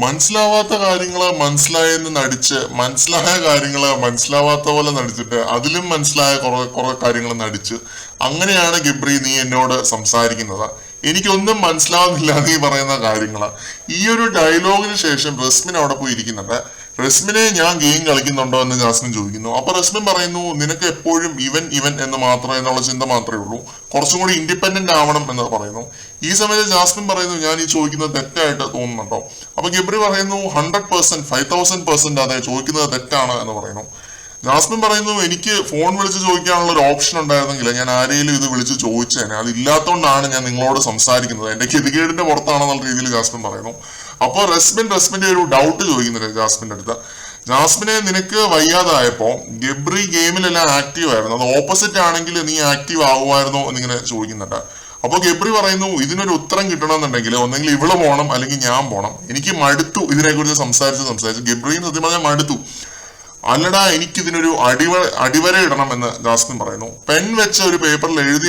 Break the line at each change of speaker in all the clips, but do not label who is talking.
മനസ്സിലാവാത്ത കാര്യങ്ങള് മനസ്സിലായെന്ന് നടിച്ച് മനസ്സിലായ കാര്യങ്ങള് മനസ്സിലാവാത്ത പോലെ നടിച്ചിട്ട് അതിലും മനസ്സിലായ കുറെ കാര്യങ്ങൾ നടിച്ച് അങ്ങനെയാണ് ഗബ്രി നീ എന്നോട് സംസാരിക്കുന്നത്. എനിക്കൊന്നും മനസ്സിലാവുന്നില്ല നീ പറയുന്ന കാര്യങ്ങള്. ഈ ഒരു ഡയലോഗിന് ശേഷം റസ്മിൻ അവിടെ പോയി ഇരിക്കുന്നുണ്ട്. റസ്മിനെ ഞാൻ ഗെയിം കളിക്കുന്നുണ്ടോ എന്ന് ജാസ്മിൻ ചോദിക്കുന്നു. അപ്പൊ റസ്മിൻ പറയുന്നു നിനക്ക് എപ്പോഴും ഇവൻ ഇവൻ എന്ന് മാത്രം എന്നുള്ള ചിന്ത മാത്രമേ ഉള്ളൂ, കുറച്ചും കൂടി ഇൻഡിപെൻഡന്റ് ആവണം എന്ന് പറയുന്നു. ഈ സമയത്ത് ജാസ്മിൻ പറയുന്നു ഞാൻ ഈ ചോദിക്കുന്നത് തെറ്റായിട്ട് തോന്നുന്നുണ്ടോ? അപ്പൊ ഗബ്രി പറയുന്നു 100%, 5000% അതെ, ചോദിക്കുന്നത് തെറ്റാണ് എന്ന് പറയുന്നു. ജാസ്മിൻ പറയുന്നു എനിക്ക് ഫോൺ വിളിച്ച് ചോദിക്കാനുള്ള ഒരു ഓപ്ഷൻ ഉണ്ടായിരുന്നെങ്കിൽ ഞാൻ ആരെയും ഇത് വിളിച്ച് ചോദിച്ചേനെ, അതില്ലാത്തതുകൊണ്ടാണ് ഞാൻ നിങ്ങളോട് സംസാരിക്കുന്നത്, എന്റെ ഗതികേടിന്റെ പുറത്താണെന്നുള്ള രീതിയിൽ ജാസ്മിൻ പറയുന്നു. അപ്പോൾ റസ്മിന്റെ ഒരു ഡൗട്ട് ചോദിക്കുന്നുണ്ട് ജാസ്മിന്റെ അടുത്ത്. ജാസ്മിനെ നിനക്ക് വയ്യാതായപ്പോ ഗബ്രി ഗെയിമിലെല്ലാം ആക്റ്റീവ് ആയിരുന്നു, അത് ഓപ്പോസിറ്റ് ആണെങ്കിൽ നീ ആക്റ്റീവ് ആകുമായിരുന്നോ എന്നിങ്ങനെ ചോദിക്കുന്നുണ്ട്. അപ്പൊ ഗബ്രി പറയുന്നു ഇതിനൊരു ഉത്തരം കിട്ടണമെന്നുണ്ടെങ്കിൽ ഒന്നെങ്കിൽ ഇവള് പോകണം അല്ലെങ്കിൽ ഞാൻ പോകണം, എനിക്ക് മടുത്തു ഇതിനെക്കുറിച്ച് സംസാരിച്ച് ഗബ്രിയും സത്യം പറഞ്ഞാൽ മടുത്തു. അല്ലടാ എനിക്കിതിനൊരു അടിവര ഇടണം എന്ന് ജാസ്മിൻ പറയുന്നു. പെൻ വെച്ച ഒരു പേപ്പറിൽ എഴുതി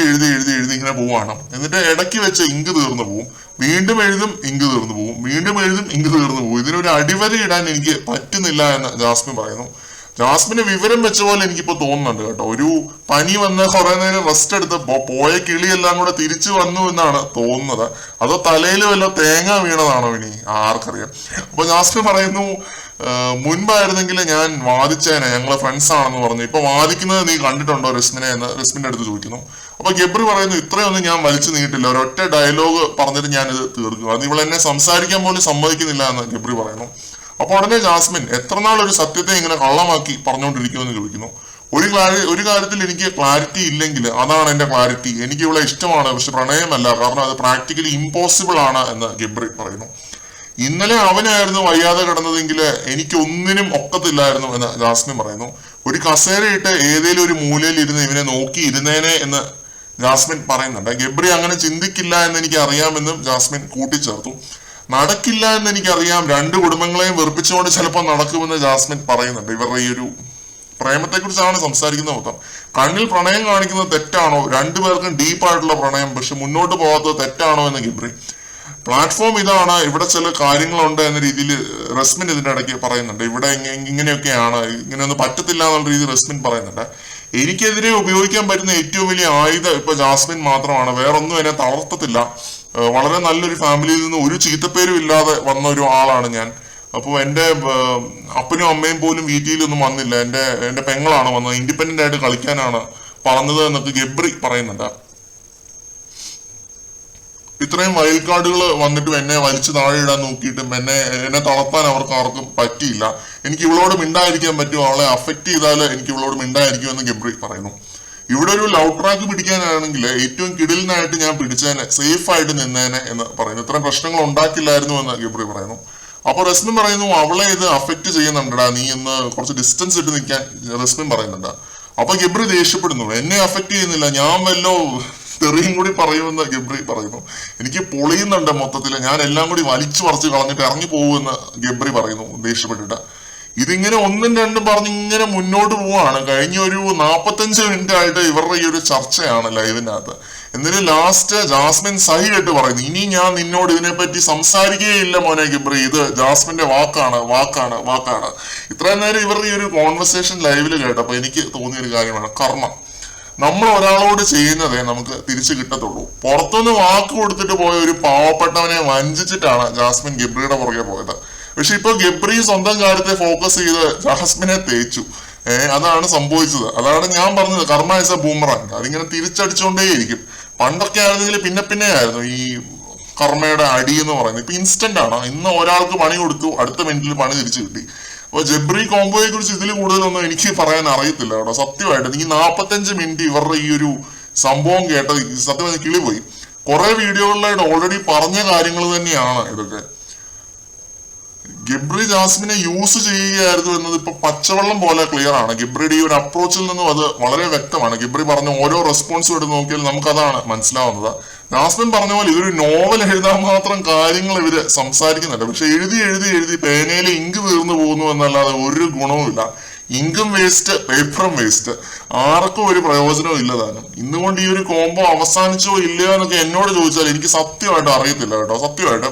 ഇങ്ങനെ പോവാണ്. എന്നിട്ട് ഇടയ്ക്ക് വെച്ച ഇങ്ക് തീർന്നു പോവും, വീണ്ടും എഴുതും ഇങ്ക് തീർന്നു പോവും, വീണ്ടും എഴുതും ഇങ്ക് തീർന്നു പോവും, ഇതിനൊരു അടിവര ഇടാൻ എനിക്ക് പറ്റുന്നില്ല എന്ന് ജാസ്മിൻ പറയുന്നു. ജാസ്മിന് വിവരം വെച്ച പോലെ എനിക്കിപ്പോ തോന്നുന്നുണ്ട് കേട്ടോ. ഒരു പനി വന്ന് കുറെ നേരം റെസ്റ്റ് എടുത്തപ്പോ പോയ കിളിയെല്ലാം കൂടെ തിരിച്ചു വന്നു എന്നാണ് തോന്നുന്നത്. അതോ തലയിൽ വല്ല തേങ്ങ വീണതാണോ ഇനി ആർക്കറിയാം. അപ്പൊ ജാസ്മിൻ പറയുന്നു മുൻപായിരുന്നെങ്കിൽ ഞാൻ വാദിച്ചേനെ, ഞങ്ങളെ ഫ്രണ്ട്സ് ആണെന്ന് പറഞ്ഞു, ഇപ്പൊ വാദിക്കുന്നത് നീ കണ്ടിട്ടുണ്ടോ റസ്മിനെ എന്ന് റസ്മിന്റെ അടുത്ത് ചോദിക്കുന്നു. അപ്പൊ ഗബ്രി പറയുന്നു ഇത്രയൊന്നും ഞാൻ വലിച്ചു നീട്ടില്ല, ഒരൊറ്റ ഡയലോഗ് പറഞ്ഞിട്ട് ഞാനിത് തീർക്കും, അത് ഇവളെന്നെ സംസാരിക്കാൻ പോലും സമ്മതിക്കുന്നില്ല എന്ന് ഗബ്രി പറയുന്നു. അപ്പൊ ഉടനെ ജാസ്മിൻ എത്ര നാൾ ഒരു സത്യത്തെ ഇങ്ങനെ കള്ളമാക്കി പറഞ്ഞുകൊണ്ടിരിക്കുമെന്ന് ചോദിക്കുന്നു. ഒരു കാര്യത്തിൽ എനിക്ക് ക്ലാരിറ്റി ഇല്ലെങ്കിൽ അതാണ് എന്റെ ക്ലാരിറ്റി, എനിക്ക് ഇവിടെ ഇഷ്ടമാണ് പക്ഷെ പ്രണയമല്ല, കാരണം അത് പ്രാക്ടിക്കലി ഇമ്പോസിബിൾ ആണ് എന്ന് ഗബ്രി പറയുന്നു. ഇന്നലെ അവനായിരുന്നു വയ്യാതെ കിടന്നതെങ്കിൽ എനിക്ക് ഒന്നിനും ഒക്കത്തില്ലായിരുന്നു എന്ന് ജാസ്മിൻ പറയുന്നു. ഒരു കസേരയിട്ട് ഏതേലും ഒരു മൂലയിൽ ഇരുന്ന് ഇവനെ നോക്കി ഇരുന്നേനെ എന്ന് ജാസ്മിൻ പറയുന്നുണ്ട്. ഗബ്രി അങ്ങനെ ചിന്തിക്കില്ല എന്ന് എനിക്ക് അറിയാമെന്നും ജാസ്മിൻ കൂട്ടിച്ചേർത്തു. നടക്കില്ല എന്ന് എനിക്കറിയാം, രണ്ട് കുടുംബങ്ങളെയും വെറുപ്പിച്ചുകൊണ്ട് ചിലപ്പോൾ നടക്കുമെന്ന് ജാസ്മിൻ പറയുന്നുണ്ട്. ഇവരുടെ ഈ ഒരു പ്രേമത്തെ കുറിച്ചാണ് സംസാരിക്കുന്നത് മൊത്തം. കണ്ണിൽ പ്രണയം കാണിക്കുന്നത് തെറ്റാണോ, രണ്ടുപേർക്കും ഡീപ്പായിട്ടുള്ള പ്രണയം പക്ഷെ മുന്നോട്ട് പോകാത്തത് തെറ്റാണോ എന്ന് ഗബ്രി. പ്ലാറ്റ്ഫോം ഇതാണ്, ഇവിടെ ചില കാര്യങ്ങളുണ്ട് എന്ന രീതിയിൽ റസ്മിൻ ഇതിന്റെ ഇടയ്ക്ക് പറയുന്നുണ്ട്. ഇവിടെ ഇങ്ങനെയൊക്കെയാണ്, ഇങ്ങനെയൊന്നും പറ്റത്തില്ല എന്നുള്ള രീതിയിൽ റസ്മിൻ പറയുന്നുണ്ട്. എനിക്കെതിരെ ഉപയോഗിക്കാൻ പറ്റുന്ന ഏറ്റവും വലിയ ആയുധം ഇപ്പൊ ജാസ്മിൻ മാത്രമാണ്, വേറൊന്നും എന്നെ തളർത്തത്തില്ല. വളരെ നല്ലൊരു ഫാമിലിയിൽ നിന്ന് ഒരു ചീത്തപ്പേരും ഇല്ലാതെ വന്ന ഒരു ആളാണ് ഞാൻ. അപ്പോൾ എന്റെ അപ്പനും അമ്മയും പോലും വീട്ടിലൊന്നും വന്നില്ല, എന്റെ പെങ്ങളാണ് വന്നത്, ഇൻഡിപെൻഡന്റ് ആയിട്ട് കളിക്കാനാണ് പറഞ്ഞത് എന്നൊക്കെ ഗബ്രി പറയുന്നുണ്ട്. ഇത്രയും വൈൽഡ് കാർഡുകൾ വന്നിട്ടും എന്നെ വലിച്ചു താഴെ ഇടാൻ നോക്കിയിട്ടും എന്നെ തളർത്താൻ ആർക്കും പറ്റിയില്ല. എനിക്ക് ഇവളോട് മിണ്ടായിരിക്കാൻ പറ്റും, അവളെ അഫക്ട് ചെയ്താൽ എനിക്ക് ഇവളോട് മിണ്ടായിരിക്കും എന്ന് ഗബ്രി പറയുന്നു. ഇവിടെ ഒരു ലവ് ട്രാക്ക് പിടിക്കാനാണെങ്കിൽ ഏറ്റവും കിടിലിനായിട്ട് ഞാൻ പിടിച്ചേനെ, സേഫ് ആയിട്ട് നിന്നേനെ എന്ന് പറയുന്നു. ഇത്രയും പ്രശ്നങ്ങൾ ഉണ്ടാക്കില്ലായിരുന്നു എന്ന് ഗബ്രി പറയുന്നു. അപ്പൊ റസ്മിൻ പറയുന്നു അവളെ ഇത് അഫക്ട് ചെയ്യുന്നുണ്ടടാ, നീ ഇന്ന് കുറച്ച് ഡിസ്റ്റൻസ് ഇട്ട് നിൽക്കാൻ റസ്മിൻ പറയുന്നുണ്ട്. അപ്പൊ ഗബ്രി ദേഷ്യപ്പെടുന്നു, എന്നെ അഫക്ട് ചെയ്യുന്നില്ല, ഞാൻ വല്ലോ തെറിയും കൂടി പറയുമെന്ന് ഗബ്രി പറയുന്നു. എനിക്ക് പൊളിയുന്നുണ്ട് മൊത്തത്തില്, ഞാൻ എല്ലാം കൂടി വലിച്ചു പറിച്ച് കളഞ്ഞിട്ട് ഇറങ്ങി പോകുമെന്ന് ഗബ്രി പറയുന്നു ദേഷ്യപ്പെട്ടിട്ട്. ഇതിങ്ങനെ ഒന്നും രണ്ടും പറഞ്ഞ് ഇങ്ങനെ മുന്നോട്ട് പോവാണ്. കഴിഞ്ഞ ഒരു 45 മിനിറ്റ് ആയിട്ട് ഇവരുടെ ഈ ഒരു ചർച്ചയാണ് ലൈവിനകത്ത്. എന്നിട്ട് ലാസ്റ്റ് ജാസ്മിൻ സഹി കേട്ട് പറയുന്നു ഇനി ഞാൻ നിന്നോട് ഇതിനെപ്പറ്റി സംസാരിക്കുകയില്ല മോനെ ഗബ്രി, ഇത് ജാസ്മിന്റെ വാക്കാണ്. ഇത്രയും നേരം ഇവരുടെ ഈ ഒരു കോൺവെർസേഷൻ ലൈവില് കേട്ടപ്പോ എനിക്ക് തോന്നിയൊരു കാര്യമാണ് കർമ്മം. നമ്മൾ ഒരാളോട് ചെയ്യുന്നതേ നമുക്ക് തിരിച്ചു കിട്ടത്തുള്ളൂ. പുറത്തുനിന്ന് വാക്ക് കൊടുത്തിട്ട് പോയ ഒരു പാവപ്പെട്ടവനെ വഞ്ചിച്ചിട്ടാണ് ജാസ്മിൻ ഗബ്രിയുടെ പുറകെ പോയത്. പക്ഷെ ഇപ്പൊ ഗബ്രി സ്വന്തം കാര്യത്തെ ഫോക്കസ് ചെയ്ത് ജാസ്മിനെ തേച്ചു. അതാണ് സംഭവിച്ചത്. അതാണ് ഞാൻ പറഞ്ഞത്, കർമ്മ ഇസ് എ ബൂമറാങ്, അതിങ്ങനെ തിരിച്ചടിച്ചുകൊണ്ടേയിരിക്കും. പണ്ടൊക്കെ ആയിരുന്നെങ്കിൽ പിന്നെ ആയിരുന്നു ഈ കർമ്മയുടെ അടി എന്ന് പറയുന്നത്. ഇപ്പൊ ഇൻസ്റ്റന്റ് ആണ്, ഇന്ന് ഒരാൾക്ക് പണി കൊടുത്തു, അടുത്ത മിനിറ്റിൽ പണി തിരിച്ചു കിട്ടി. അപ്പൊ ജബ്രി കോംബോയെ കുറിച്ച് ഇതിൽ കൂടുതലൊന്നും എനിക്ക് പറയാൻ അറിയത്തില്ല കേട്ടോ. സത്യമായിട്ട് ഈ 45 മിനിറ്റ് ഇവരുടെ ഈ ഒരു സംഭവം കേട്ടത് സത്യം കിളി പോയി. കുറെ വീഡിയോകളിലായിട്ട് ഓൾറെഡി പറഞ്ഞ കാര്യങ്ങൾ തന്നെയാണ് ഇതൊക്കെ. ഗബ്രി ജാസ്മിനെ യൂസ് ചെയ്യുകയായിരുന്നു എന്നത് ഇപ്പൊ പച്ചവെള്ളം പോലെ ക്ലിയർ ആണ്. ഗബ്രിയുടെ ഈ ഒരു അപ്രോച്ചിൽ നിന്നും അത് വളരെ വ്യക്തമാണ്. ഗബ്രി പറഞ്ഞ ഓരോ റെസ്പോൺസും എടുത്ത് നോക്കിയാൽ നമുക്കതാണ് മനസ്സിലാവുന്നത്. ജാസ്മിൻ പറഞ്ഞ പോലെ ഇതൊരു നോവൽ എഴുതാൻ മാത്രം കാര്യങ്ങൾ ഇവര് സംസാരിക്കുന്നുണ്ട്. പക്ഷെ എഴുതി പേനയിൽ ഇങ്ക് തീർന്നു പോകുന്നു എന്നല്ലാതെ ഒരു ഗുണവുമില്ല. ഇങ്കും വേസ്റ്റ്, പേപ്പറും വേസ്റ്റ്, ആർക്കും ഒരു പ്രയോജനവും ഇല്ലതാനും. ഇന്നുകൊണ്ട് ഈ ഒരു കോംബോ അവസാനിച്ചോ ഇല്ലയോ എന്നൊക്കെ എന്നോട് ചോദിച്ചാൽ എനിക്ക് സത്യമായിട്ട് അറിയത്തില്ല കേട്ടോ. സത്യമായിട്ട്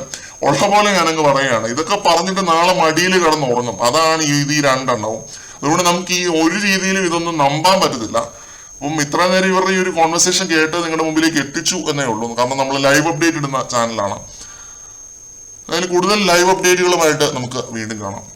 ഉള്ള പോലെ ഞാനങ്ങ് പറയുകയാണ്. ഇതൊക്കെ പറഞ്ഞിട്ട് നാളെ മടിയിൽ കിടന്ന് ഉറങ്ങും. അതാണ് ഈ രണ്ടെണ്ണവും. അതുകൊണ്ട് നമുക്ക് ഈ ഒരു രീതിയിലും ഇതൊന്നും നമ്പാൻ പറ്റത്തില്ല. അപ്പം ഇത്ര നേരം ഇവരുടെ ഈ ഒരു കോൺവെർസേഷൻ കേട്ട് നിങ്ങളുടെ മുമ്പിലേക്ക് എത്തിച്ചു എന്നേ ഉള്ളൂ. കാരണം നമ്മൾ ലൈവ് അപ്ഡേറ്റ് ഇടുന്ന ചാനലാണ്. അതിൽ കൂടുതൽ ലൈവ് അപ്ഡേറ്റുകളുമായിട്ട് നമുക്ക് വീണ്ടും കാണാം.